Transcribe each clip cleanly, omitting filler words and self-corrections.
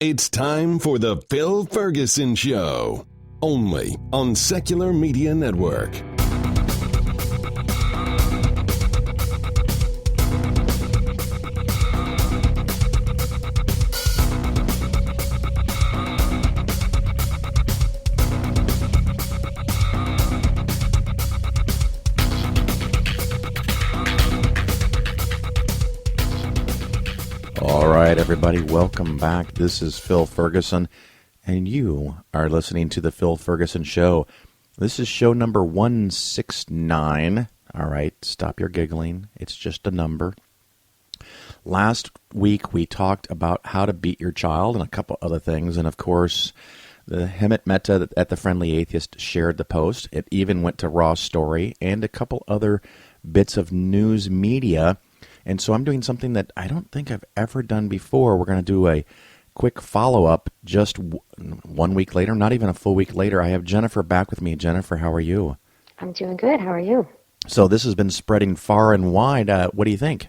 It's time for the Phil Ferguson Show, only on Secular Media Network. All right, everybody, welcome back. This is Phil Ferguson, and you are listening to The Phil Ferguson Show. This is show number 169. All right, stop your giggling. It's just a number. Last week, we talked about how to beat your child and a couple other things, and of course, the Hemet Meta at The Friendly Atheist shared the post. It even went to Raw Story and a couple other bits of news media. And so I'm doing something that I don't think I've ever done before. We're going to do a quick follow-up just 1 week later, not even a full week later. I have Jennifer back with me. Jennifer, how are you? I'm doing good. How are you? So this has been spreading far and wide. What do you think?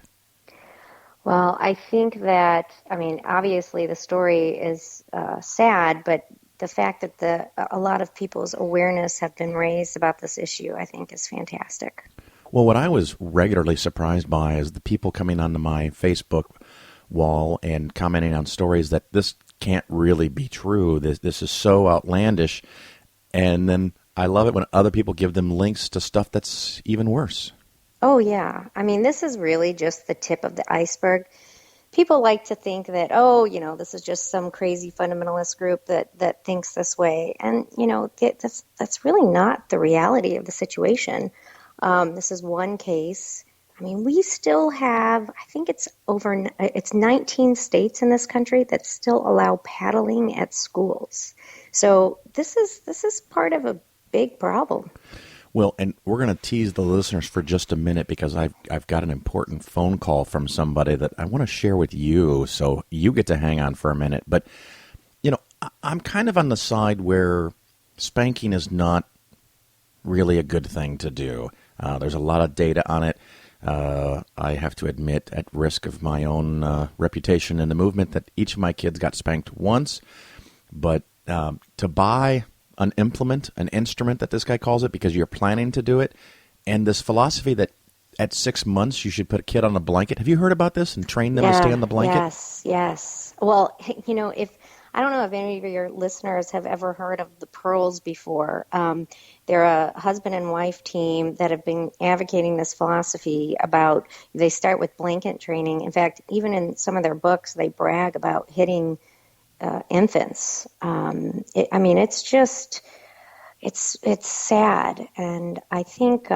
Well, I think that, obviously the story is sad, but the fact that a lot of people's awareness have been raised about this issue, I think, is fantastic. Well, what I was regularly surprised by is the people coming onto my Facebook wall and commenting on stories that this can't really be true. This is so outlandish. And then I love it when other people give them links to stuff that's even worse. Oh, yeah. This is really just the tip of the iceberg. People like to think that, this is just some crazy fundamentalist group that thinks this way. And, that's really not the reality of the situation. This is one case. We still have, I think it's 19 states in this country that still allow paddling at schools. So this is part of a big problem. Well, and we're going to tease the listeners for just a minute because I've got an important phone call from somebody that I want to share with you. So you get to hang on for a minute. But, I'm kind of on the side where spanking is not really a good thing to do. There's a lot of data on it. I have to admit, at risk of my own reputation in the movement, that each of my kids got spanked once. But to buy an implement, an instrument that this guy calls it, because you're planning to do it, and this philosophy that at 6 months you should put a kid on a blanket. Have you heard about this and train them to stay on the blanket? Yes. Well, if I don't know if any of your listeners have ever heard of the Pearls before. They're a husband and wife team that have been advocating this philosophy about, they start with blanket training. In fact, even in some of their books, they brag about hitting infants. It's sad. And I think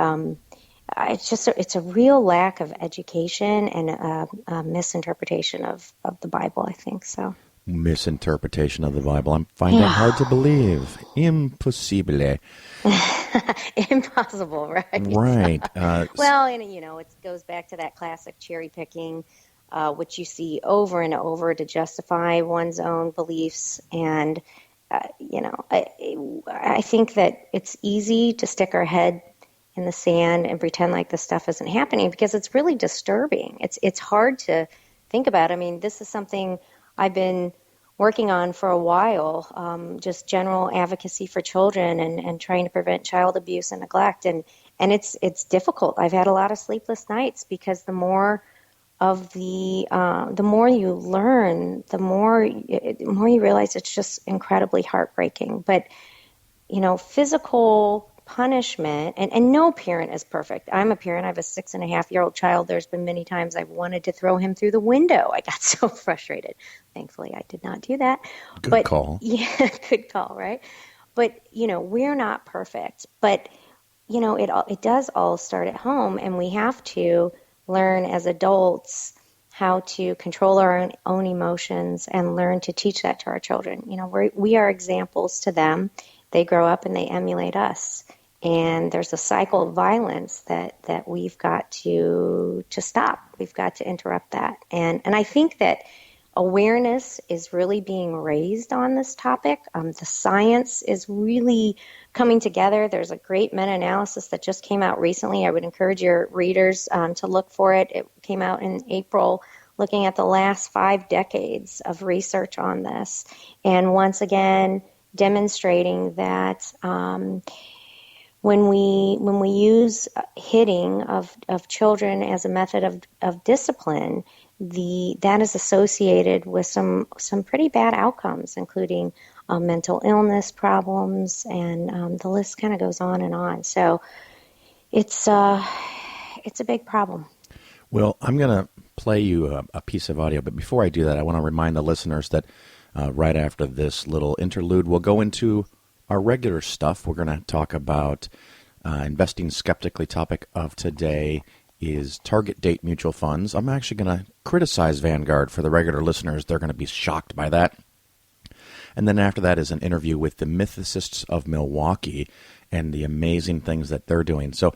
it's a real lack of education and a misinterpretation of the Bible, I think so. Misinterpretation of the Bible. I'm finding it hard to believe. Impossibile. Impossible, right? Right. It goes back to that classic cherry picking, which you see over and over to justify one's own beliefs. And, I think that it's easy to stick our head in the sand and pretend like this stuff isn't happening because it's really disturbing. It's hard to think about. This is something I've been working on for a while, just general advocacy for children and trying to prevent child abuse and neglect. And it's difficult. I've had a lot of sleepless nights because the more you learn, the more you realize it's just incredibly heartbreaking. But, physical punishment, and no parent is perfect. I'm a parent. I have a 6.5-year-old child. There's been many times I've wanted to throw him through the window. I got so frustrated. Thankfully, I did not do that. Good call. Yeah, good call, right? But, we're not perfect. But, it does all start at home, and we have to learn as adults how to control our own emotions and learn to teach that to our children. We are examples to them. They grow up and they emulate us. And there's a cycle of violence that we've got to stop. We've got to interrupt that. And I think that awareness is really being raised on this topic. The science is really coming together. There's a great meta-analysis that just came out recently. I would encourage your readers to look for it. It came out in April looking at the last 5 decades of research on this, and once again demonstrating that when we use hitting of children as a method of discipline, that is associated with some pretty bad outcomes, including mental illness problems, and the list kind of goes on and on. So it's a big problem. Well, I'm going to play you a piece of audio, but before I do that, I want to remind the listeners that right after this little interlude, we'll go into our regular stuff. We're going to talk about investing skeptically. Topic of today is target date mutual funds. I'm actually going to criticize Vanguard for the regular listeners. They're going to be shocked by that. And then after that is an interview with the Mythicists of Milwaukee and the amazing things that they're doing. So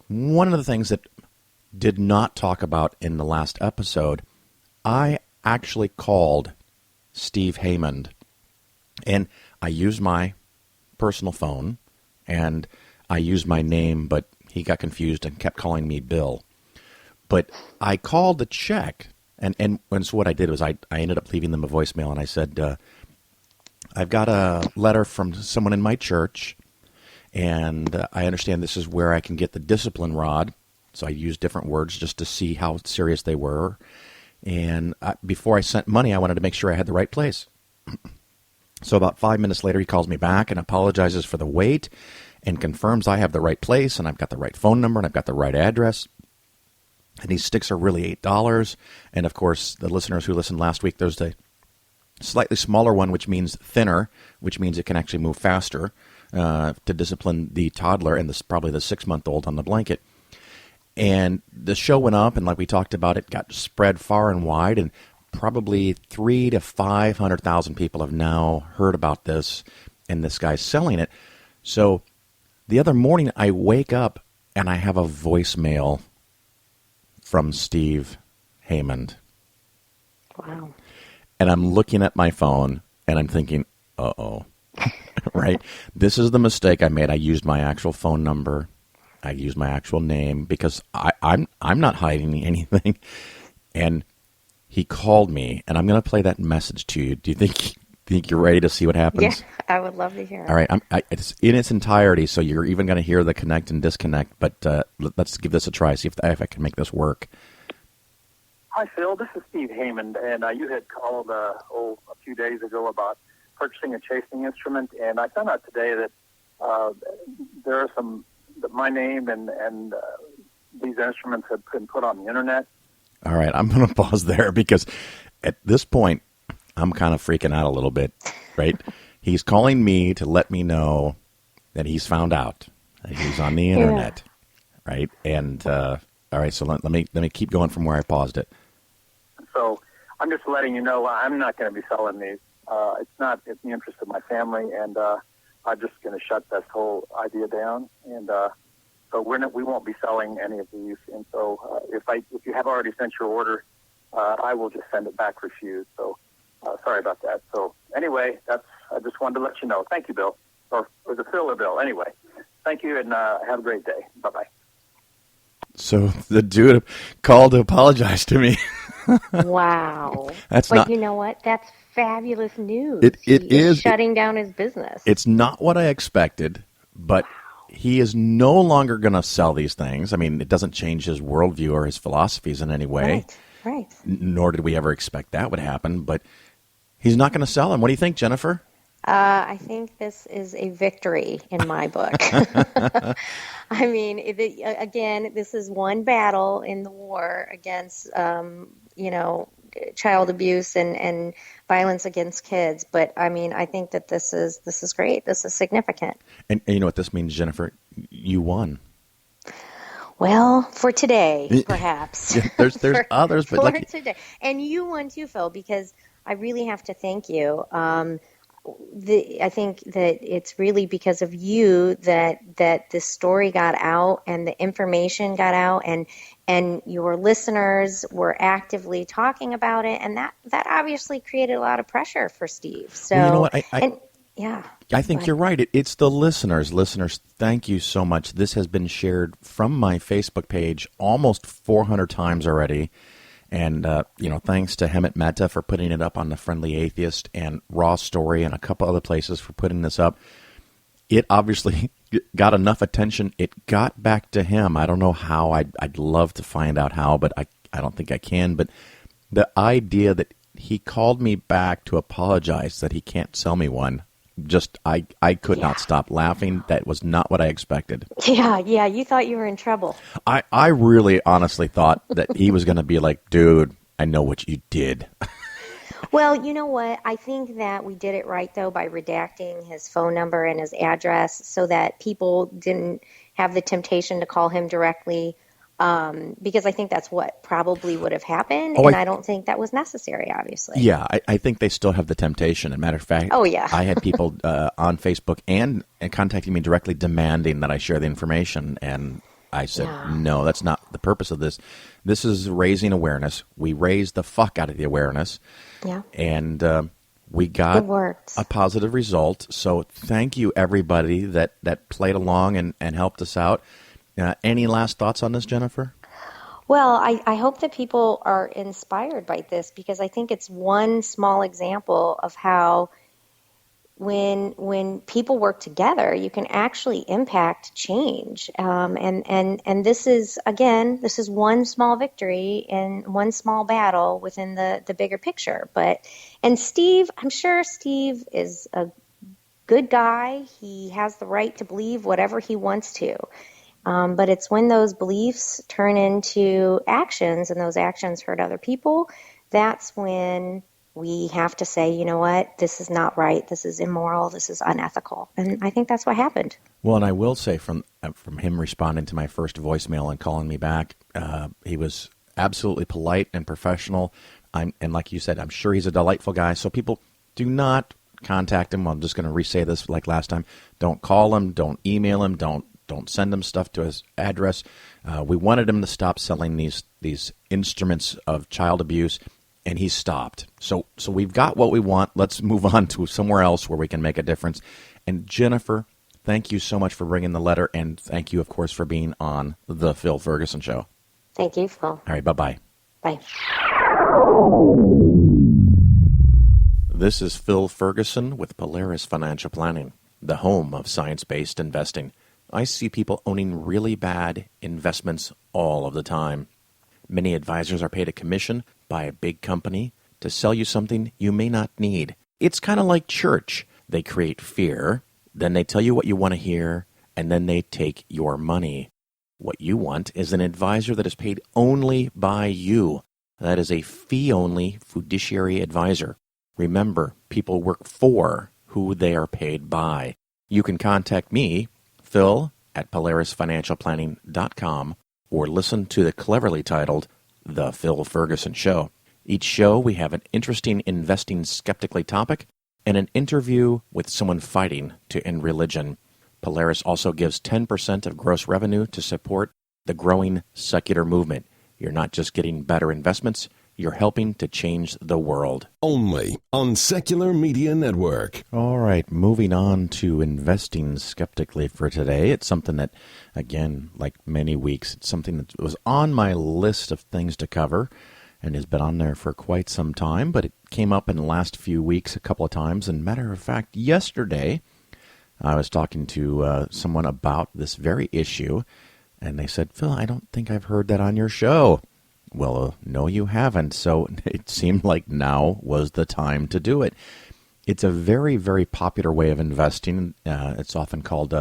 one of the things that did not talk about in the last episode, I actually called Steve Haymond, and I used my personal phone, and I used my name, but he got confused and kept calling me Bill. But I called to check, and so what I did was I ended up leaving them a voicemail, and I said, I've got a letter from someone in my church, and I understand this is where I can get the discipline rod. So I used different words just to see how serious they were. And before I sent money, I wanted to make sure I had the right place. So about 5 minutes later, he calls me back and apologizes for the wait and confirms I have the right place and I've got the right phone number and I've got the right address. And these sticks are really $8. And, of course, the listeners who listened last week, there's a slightly smaller one, which means thinner, which means it can actually move faster to discipline the toddler and probably the 6-month-old on the blanket. And the show went up, and like we talked about, it got spread far and wide, and probably 300,000 to 500,000 people have now heard about this, and this guy's selling it. So the other morning, I wake up, and I have a voicemail from Steve Haymond. Wow. And I'm looking at my phone, and I'm thinking, uh-oh, right? This is the mistake I made. I used my actual phone number. I used my actual name because I'm not hiding anything. And he called me, and I'm going to play that message to you. Do you think you're ready to see what happens? Yeah, I would love to hear it. All right, it's in its entirety, so you're even going to hear the connect and disconnect. But let's give this a try. See if I can make this work. Hi, Phil. This is Steve Haymond, and you had called a few days ago about purchasing a chasing instrument, and I found out today that there are that my name and these instruments have been put on the internet. All right, I'm going to pause there because at this point, I'm kind of freaking out a little bit, right? He's calling me to let me know that he's found out that he's on the internet, right? And all right, so let me keep going from where I paused it. So I'm just letting you know I'm not going to be selling these. It's not in the interest of my family, and I'm just going to shut this whole idea down. And so we won't be selling any of these. And so if you have already sent your order, I will just send it back refused. So sorry about that. So anyway, I just wanted to let you know. Thank you, Bill. Or was it Phil or Bill? Anyway, thank you, and have a great day. Bye-bye. So the dude called to apologize to me. Wow. But you know what? That's fabulous news. It He is shutting down his business. It's not what I expected, but he is no longer going to sell these things. I mean, it doesn't change his worldview or his philosophies in any way. Right. Nor did we ever expect that would happen, but he's not going to sell them. What do you think, Jennifer? I think this is a victory in my book. I mean, again, this is one battle in the war against, child abuse and violence against kids. But I mean, I think that this is great. This is significant. And you know what this means, Jennifer? You won. Well, for today, perhaps. Yeah, there's others, but for today, and you won too, Phil, because I really have to thank you. I think that it's really because of you that this story got out and the information got out, and your listeners were actively talking about it, and that obviously created a lot of pressure for Steve. So, well, you know what? I think you're right. It's the listeners. Listeners, thank you so much. This has been shared from my Facebook page almost 400 times already. And, thanks to Hemet Mehta for putting it up on the Friendly Atheist, and Raw Story and a couple other places for putting this up. It obviously got enough attention. It got back to him. I don't know how. I'd love to find out how, but I don't think I can. But the idea that he called me back to apologize that he can't sell me one, I could not stop laughing. That was not what I expected. Yeah, you thought you were in trouble. I really honestly thought that he was going to be like, dude, I know what you did. Well, you know what? I think that we did it right, though, by redacting his phone number and his address so that people didn't have the temptation to call him directly, because I think that's what probably would have happened, and I don't think that was necessary, obviously. Yeah, I think they still have the temptation. As a matter of fact, I had people on Facebook and contacting me directly demanding that I share the information, and I said, no, that's not the purpose of this. This is raising awareness. We raised the fuck out of the awareness. Yeah. And we got a positive result. So thank you, everybody that played along and helped us out. Any last thoughts on this, Jennifer? Well, I hope that people are inspired by this, because I think it's one small example of how when people work together, you can actually impact change. And this is one small victory in one small battle within the bigger picture. And Steve, I'm sure Steve is a good guy. He has the right to believe whatever he wants to. But it's when those beliefs turn into actions and those actions hurt other people, that's when we have to say, you know what, this is not right, this is immoral, this is unethical. And I think that's what happened. Well, and I will say from him responding to my first voicemail and calling me back, he was absolutely polite and professional. And like you said, I'm sure he's a delightful guy. So people, do not contact him. I'm just going to re-say this like last time. Don't call him. Don't email him. Don't send him stuff to his address. We wanted him to stop selling these instruments of child abuse, and he stopped. So we've got what we want. Let's move on to somewhere else where we can make a difference. And Jennifer, thank you so much for bringing the letter, and thank you, of course, for being on the Phil Ferguson Show. Thank you, Phil. All right, bye-bye. Bye. This is Phil Ferguson with Polaris Financial Planning, the home of science-based investing. I see people owning really bad investments all of the time. Many advisors are paid a commission by a big company to sell you something you may not need. It's kind of like church. They create fear, then they tell you what you want to hear, and then they take your money. What you want is an advisor that is paid only by you. That is a fee-only fiduciary advisor. Remember, people work for who they are paid by. You can contact me, Phil, at PolarisFinancialPlanning.com, or listen to the cleverly titled The Phil Ferguson Show. Each show, we have an interesting investing skeptically topic and an interview with someone fighting to end religion. Polaris also gives 10% of gross revenue to support the growing secular movement. You're not just getting better investments, you're helping to change the world. Only on Secular Media Network. All right, moving on to investing skeptically for today. It's something that, again, like many weeks, it's something that was on my list of things to cover and has been on there for quite some time, but it came up in the last few weeks a couple of times. And matter of fact, yesterday, I was talking to someone about this very issue, and they said, Phil, I don't think I've heard that on your show. Well, no, you haven't. So it seemed like now was the time to do it. It's a very, very popular way of investing. It's often called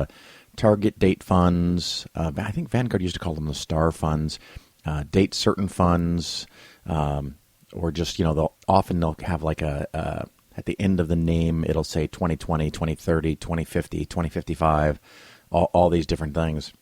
target date funds. I think Vanguard used to call them the star funds, date certain funds, or just, they'll have like at the end of the name, it'll say 2020, 2030, 2050, 2055, all these different things.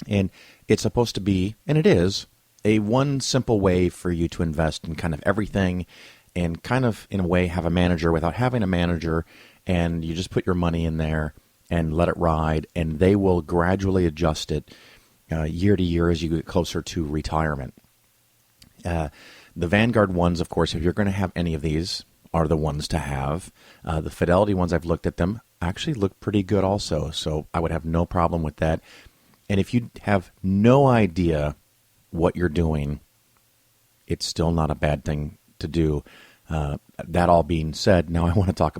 And it's supposed to be, and it is, a one simple way for you to invest in kind of everything and kind of, in a way, have a manager without having a manager, and you just put your money in there and let it ride, and they will gradually adjust it year to year as you get closer to retirement. The Vanguard ones, of course, if you're going to have any of these, are the ones to have. The Fidelity ones, I've looked at them, actually look pretty good also, so I would have no problem with that. And if you have no idea what you're doing, it's still not a bad thing to do. That all being said, now I want to talk